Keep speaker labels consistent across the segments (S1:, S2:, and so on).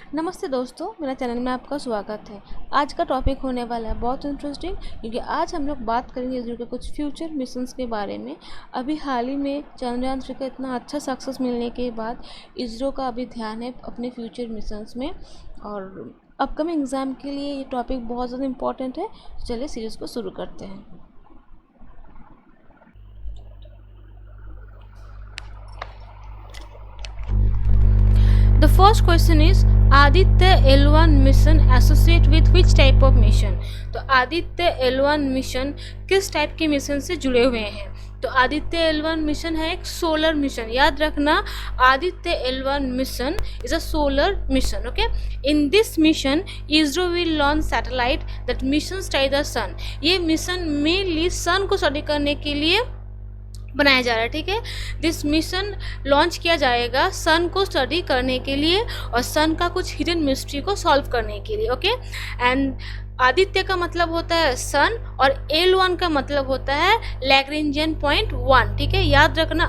S1: नमस्ते दोस्तों, मेरा चैनल में आपका स्वागत है। आज का टॉपिक होने वाला है बहुत इंटरेस्टिंग, क्योंकि आज हम लोग बात करेंगे इसरो के कुछ फ्यूचर मिशंस के बारे में। अभी हाल ही में चंद्रयान-3 का इतना अच्छा सक्सेस मिलने के बाद इसरो का अभी ध्यान है अपने फ्यूचर मिशंस में, और अपकमिंग एग्ज़ाम के लिए ये टॉपिक बहुत ज़्यादा इंपॉर्टेंट है। चलिए सीरीज़ को शुरू करते हैं। The first question is Aditya L1 mission associate with which type of mission. तो आदित्य L1 मिशन किस टाइप के मिशन से जुड़े हुए हैं? तो आदित्य L1 मिशन है एक सोलर मिशन। याद रखना, Aditya L1 mission is a solar mission. Okay, in this mission ISRO will launch satellite that mission study the sun. ये मिशन मेनली सन को स्टडी करने के लिए बनाया जा रहा है। ठीक है, दिस मिशन लॉन्च किया जाएगा सन को स्टडी करने के लिए और सन का कुछ हिडन मिस्ट्री को सॉल्व करने के लिए। ओके, एंड आदित्य का मतलब होता है सन और L1 का मतलब होता है लैग्रेंजियन पॉइंट 1। ठीक है, याद रखना,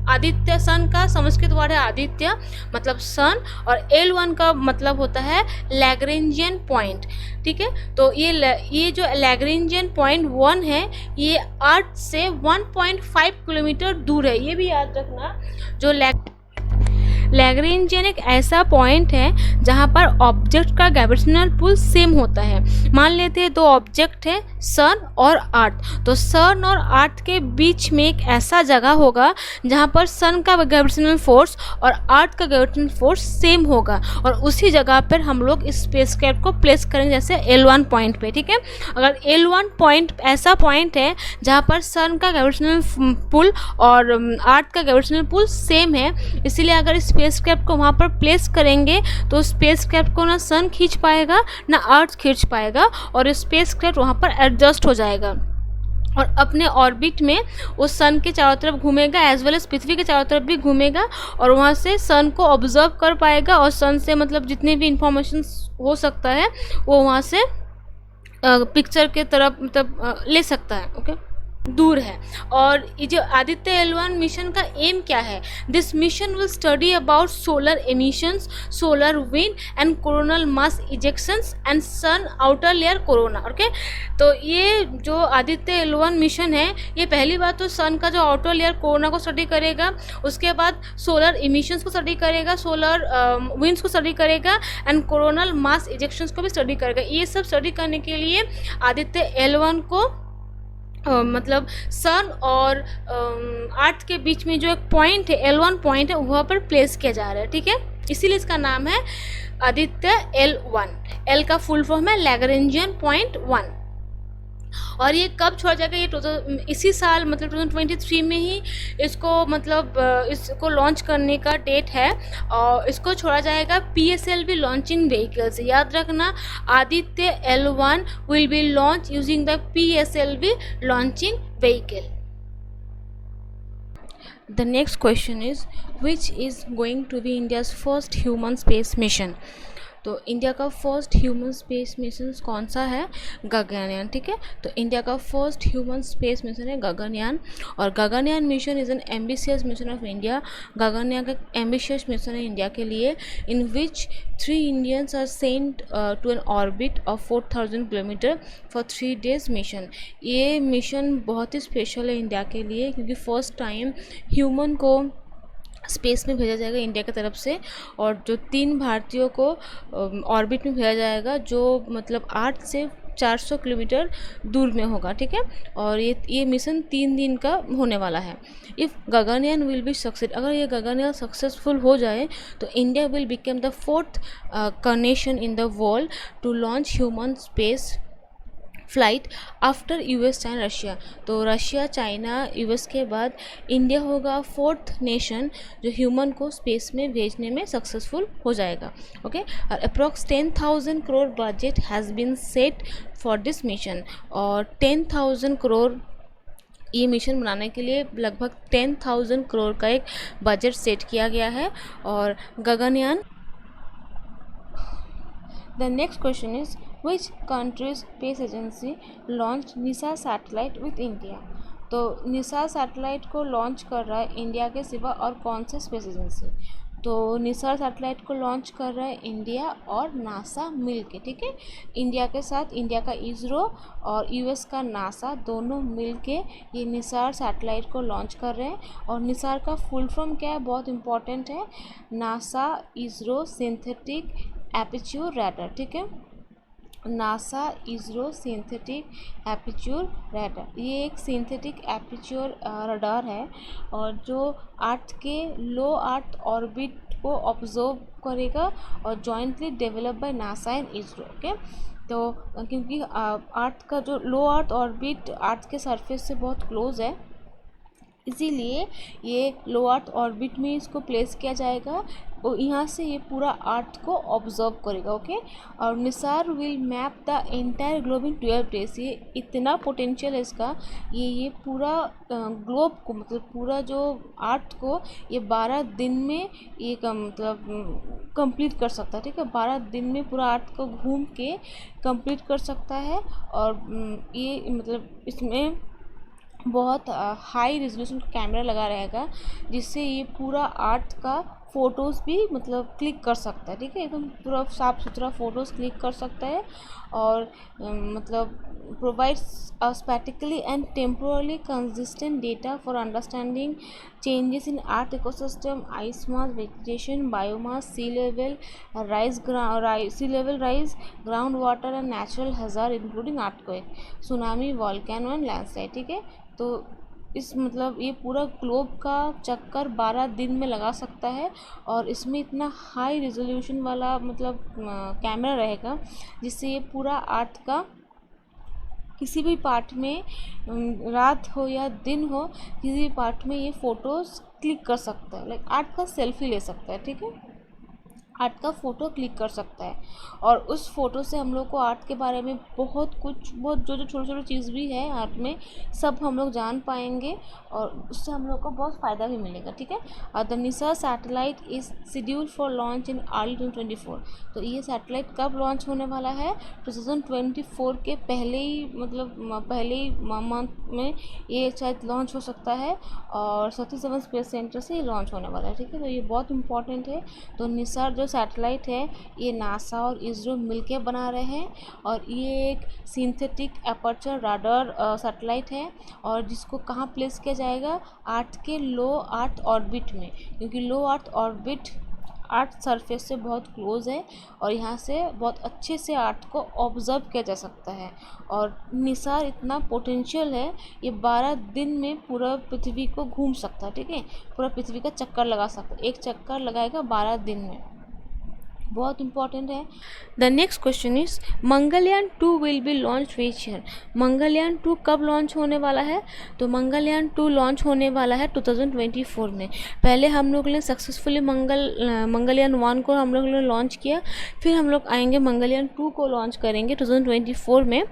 S1: आदित्य सन का संस्कृत वर्ड है आदित्य, मतलब सन, और L1 का मतलब होता है लैग्रेंजियन पॉइंट। ठीक है, तो ये जो लैग्रेंजियन पॉइंट 1 है, ये अर्थ से 1.5 किलोमीटर दूर है। ये भी याद रखना, जो लैग्रेंजियन एक ऐसा पॉइंट है जहाँ पर ऑब्जेक्ट का ग्रेविटेशनल पुल सेम होता है। मान लेते हैं दो ऑब्जेक्ट है, सन और अर्थ। तो सन और अर्थ के बीच में एक ऐसा जगह होगा जहाँ पर सन का ग्रेविटेशनल फोर्स और अर्थ का ग्रेविटेशनल फोर्स सेम होगा, और उसी जगह पर हम लोग इस स्पेसक्राफ्ट को प्लेस करेंगे, जैसे L1 पॉइंट पे। ठीक है, अगर L1 पॉइंट ऐसा पॉइंट है जहाँ पर सन का ग्रेविटेशनल पुल और अर्थ का ग्रेविटेशनल पुल सेम है, इसीलिए अगर स्पेसक्राफ्ट को वहाँ पर प्लेस करेंगे तो स्पेसक्राफ्ट को ना सन खींच पाएगा ना अर्थ खींच पाएगा, और स्पेसक्राफ्ट वहाँ पर एडजस्ट हो जाएगा और अपने ऑर्बिट में उस सन के चारों तरफ घूमेगा, एज वेल एज पृथ्वी के चारों तरफ भी घूमेगा, और वहाँ से सन को ऑब्जर्व कर पाएगा, और सन से मतलब जितने भी इंफॉर्मेशन हो सकता है वो वहाँ से पिक्चर के तरफ मतलब ले सकता है। ओके, दूर है। और ये जो आदित्य L1 मिशन का एम क्या है? This mission will study about solar emissions, solar wind and coronal mass ejections and sun outer layer corona. Okay, तो ये जो आदित्य L1 मिशन है, ये पहली बात तो सन का जो आउटर लेयर कोरोना को स्टडी करेगा, उसके बाद सोलर एमिशंस को स्टडी करेगा, सोलर विंड्स को स्टडी करेगा, एंड कोरोनल मास इजेक्शंस को भी स्टडी करेगा। ये सब स्टडी करने के लिए आदित्य L1 को मतलब सन और अर्थ के बीच में जो एक पॉइंट है, L1 पॉइंट है, वहाँ पर प्लेस किया जा रहा है। ठीक है, इसीलिए इसका नाम है आदित्य L1। L का फुल फॉर्म है लैग्रेंजियन पॉइंट 1। और ये कब छोड़ा जाएगा? ये इसी साल मतलब 2023 में ही इसको मतलब इसको लॉन्च करने का डेट है, और इसको छोड़ा जाएगा PSLV लॉन्चिंग व्हीकल से। याद रखना, Aditya L1 will be launch using the PSLV launching vehicle. The next question is, which is going to be India's first human space mission? तो इंडिया का फर्स्ट ह्यूमन स्पेस मिशन कौन सा है? गगनयान। ठीक है, तो इंडिया का फर्स्ट ह्यूमन स्पेस मिशन है गगनयान, और Gaganyaan mission is an ambitious mission of India. Gaganyaan का एम्बिशियस मिशन है इंडिया के लिए, in which 3 Indians are sent to an orbit of 4000 kilometre for 3 days mission. ये मिशन बहुत ही स्पेशल है इंडिया के लिए, क्योंकि फर्स्ट टाइम ह्यूमन को स्पेस में भेजा जाएगा इंडिया की तरफ से, और जो 3 भारतीयों को ऑर्बिट में भेजा जाएगा, जो मतलब 8 से 400 किलोमीटर दूर में होगा। ठीक है, और ये मिशन 3 दिन का होने वाला है। If Gaganyaan will be success, अगर ये गगनयान सक्सेसफुल हो जाए तो India will become the 4th nation in the world to launch human space flight after US China Russia. तो रशिया, चाइना, US के बाद इंडिया होगा 4th नेशन जो ह्यूमन को स्पेस में भेजने में सक्सेसफुल हो जाएगा। ओके, और approx 10,000 crore budget has been set for this mission, और 10,000 करोड़ ये मिशन बनाने के लिए लगभग 10,000 करोड़ का एक बजट सेट किया गया है। और Gaganyaan. The next question is, which country's space agency launched NISA satellite with India? तो निसा सैटेलाइट को लॉन्च कर रहा है इंडिया के सिवा और कौन से स्पेस एजेंसी? तो निसार सैटेलाइट को लॉन्च कर रहा है इंडिया और नासा मिल के, ठीक है। इंडिया के साथ इंडिया का इसरो और यूएस का नासा दोनों मिल के ये निसार सैटेलाइट को लॉन्च कर रहे हैं। और निसार का फुल फॉर्म क्या है, बहुत इंपॉर्टेंट है, NASA ISRO synthetic aperture radar, ठीक है। NASA ISRO synthetic aperture radar, ये एक सिंथेटिक एपर्चर रडार है और जो अर्थ के लो अर्थ ऑर्बिट को ऑब्जर्व करेगा और jointly develop by NASA and ISRO, okay. तो क्योंकि अर्थ का जो लो अर्थ ऑर्बिट अर्थ के सरफेस से बहुत क्लोज है, इसीलिए ये लो अर्थ ऑर्बिट में इसको प्लेस किया जाएगा और यहाँ से ये पूरा अर्थ को ऑब्जर्व करेगा, ओके। और Nisar will map the entire globe in 12 days, ये इतना पोटेंशियल है इसका, ये पूरा ग्लोब को, मतलब पूरा जो अर्थ को ये 12 दिन में ये मतलब कंप्लीट कर सकता है, ठीक है। 12 दिन में पूरा अर्थ को घूम के कंप्लीट कर सकता है। और ये मतलब इसमें बहुत हाई रेजोल्यूशन कैमरा लगा रहेगा जिससे ये पूरा अर्थ का फ़ोटोज़ भी मतलब क्लिक कर सकता है, ठीक है। एकदम पूरा साफ़ सुथरा फ़ोटोज़ क्लिक कर सकता है और मतलब provides a statically and temporally consistent data for understanding changes in earth ecosystem, ice mass, vegetation, biomass, sea level rise, ground water and natural hazard including earthquake, tsunami, volcano and landslide, ठीक है। तो इस मतलब ये पूरा globe का चक्कर 12 दिन में लगा सकता है और इसमें इतना हाई रिजोल्यूशन वाला मतलब कैमरा रहेगा जिससे ये पूरा अर्थ का किसी भी पार्ट में, रात हो या दिन हो, किसी भी पार्ट में ये फ़ोटोज़ क्लिक कर सकता है, लाइक अर्थ का सेल्फी ले सकता है, ठीक है। आर्ट का फ़ोटो क्लिक कर सकता है और उस फ़ोटो से हम लोग को आर्ट के बारे में बहुत कुछ, बहुत जो छोटे छोटे चीज़ भी है आर्ट में, सब हम लोग जान पाएंगे और उससे हम लोग को बहुत फ़ायदा भी मिलेगा, ठीक है। और the Nisar satellite is schedule for launch in early 2024। तो ये सैटेलाइट कब लॉन्च होने वाला है, 2024 के पहले ही, मतलब पहले ही मंथ में ये शायद लॉन्च हो सकता है और सतीश धवन स्पेस सेंटर से ये लॉन्च होने वाला है, ठीक है। तो ये बहुत इंपॉर्टेंट है। तो निसार जो सैटेलाइट है ये नासा और इसरो मिलके बना रहे हैं और ये एक सिंथेटिक एपर्चर रडार सैटेलाइट है और जिसको कहाँ प्लेस किया जाएगा, अर्थ के लो अर्थ ऑर्बिट में, क्योंकि लो अर्थ ऑर्बिट अर्थ सरफेस से बहुत क्लोज है और यहाँ से बहुत अच्छे से अर्थ को ऑब्जर्व किया जा सकता है। और निसार इतना पोटेंशियल है, ये 12 दिन में पूरा पृथ्वी को घूम सकता है, ठीक है। पूरा पृथ्वी का चक्कर लगा सकता है, एक चक्कर लगाएगा 12 दिन में, बहुत इंपॉर्टेंट है। The next question is Mangalyaan 2 will be launch which year. Mangalyaan 2 कब लॉन्च होने वाला है, तो मंगलयान 2 लॉन्च होने वाला है 2024 में। पहले हम लोग ने सक्सेसफुली मंगलयान 1 को हम लोग ने लॉन्च किया, फिर हम लोग आएंगे मंगलयान 2 को लॉन्च करेंगे 2024 में।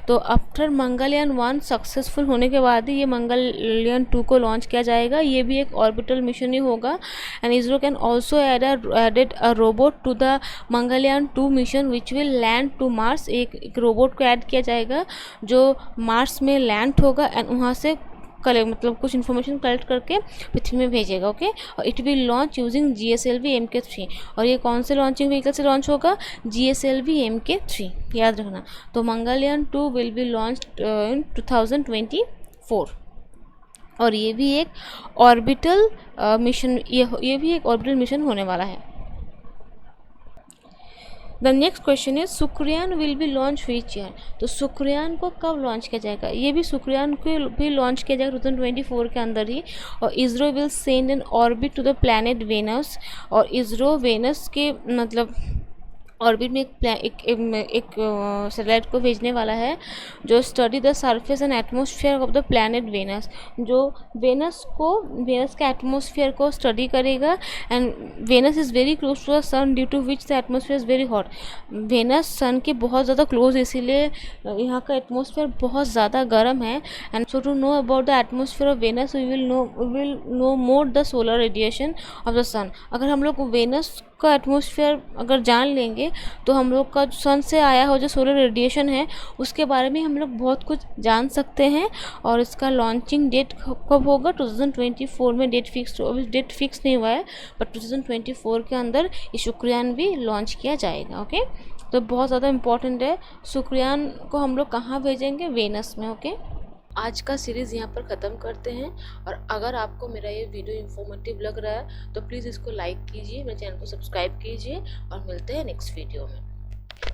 S1: तो आफ्टर मंगलयान 1 सक्सेसफुल होने के बाद ही ये मंगलयान 2 को लॉन्च किया जाएगा। ये भी एक ऑर्बिटल मिशन ही होगा and ISRO can also added a robot to the Mangalyaan 2 mission which will land to Mars. एक रोबोट को ऐड किया जाएगा जो मार्स में लैंड होगा एंड वहाँ से मतलब कुछ इन्फॉर्मेशन कलेक्ट करके पृथ्वी में भेजेगा, ओके। और it will launch using GSLV MK3। और ये कौन से लॉन्चिंग व्हीकल से लॉन्च होगा, GSLV MK3, याद रखना। तो Mangalyaan 2 will be launch in 2024 और ये भी एक ऑर्बिटल मिशन, ये भी एक ऑर्बिटल मिशन होने वाला है। द नेक्स्ट क्वेश्चन है Shukrayaan will be launch which year. तो शुक्रयान को कब लॉन्च किया जाएगा, ये भी शुक्रयान को भी लॉन्च किया जाएगा 2024 के अंदर ही। और ISRO will send an orbit to the planet Venus. और इसरो वेनस के मतलब ऑर्बिट में एक सैटेलाइट को भेजने वाला है जो study the surface and atmosphere of the planet Venus, जो वेनस का एटमॉस्फेयर को स्टडी करेगा। And Venus is very close to the sun due to which the atmosphere is very hot. Venus sun के बहुत ज़्यादा क्लोज, इसीलिए यहाँ का एटमॉस्फेयर बहुत ज़्यादा गर्म है। And so to know about the atmosphere of Venus we will know more the solar radiation of the sun. अगर हम लोग वेनस का एटमॉस्फेयर अगर जान लेंगे तो हम लोग का सन से आया हो जो सोलर रेडिएशन है उसके बारे में हम लोग बहुत कुछ जान सकते हैं। और इसका लॉन्चिंग डेट कब होगा? 2024 में डेट फिक्स नहीं हुआ है, बट 2024 के अंदर ये शुक्रयान भी लॉन्च किया जाएगा। ओके, तो बहुत ज़्यादा इम्पोर्टेंट है। शुक्रयान को हम लोग कहाँ भेजेंगे? वेनस में। ओके, आज का सीरीज़ यहाँ पर ख़त्म करते हैं। और अगर आपको मेरा ये वीडियो इन्फॉर्मेटिव लग रहा है तो प्लीज़ इसको लाइक कीजिए, मेरे चैनल को सब्सक्राइब कीजिए और मिलते हैं नेक्स्ट वीडियो में।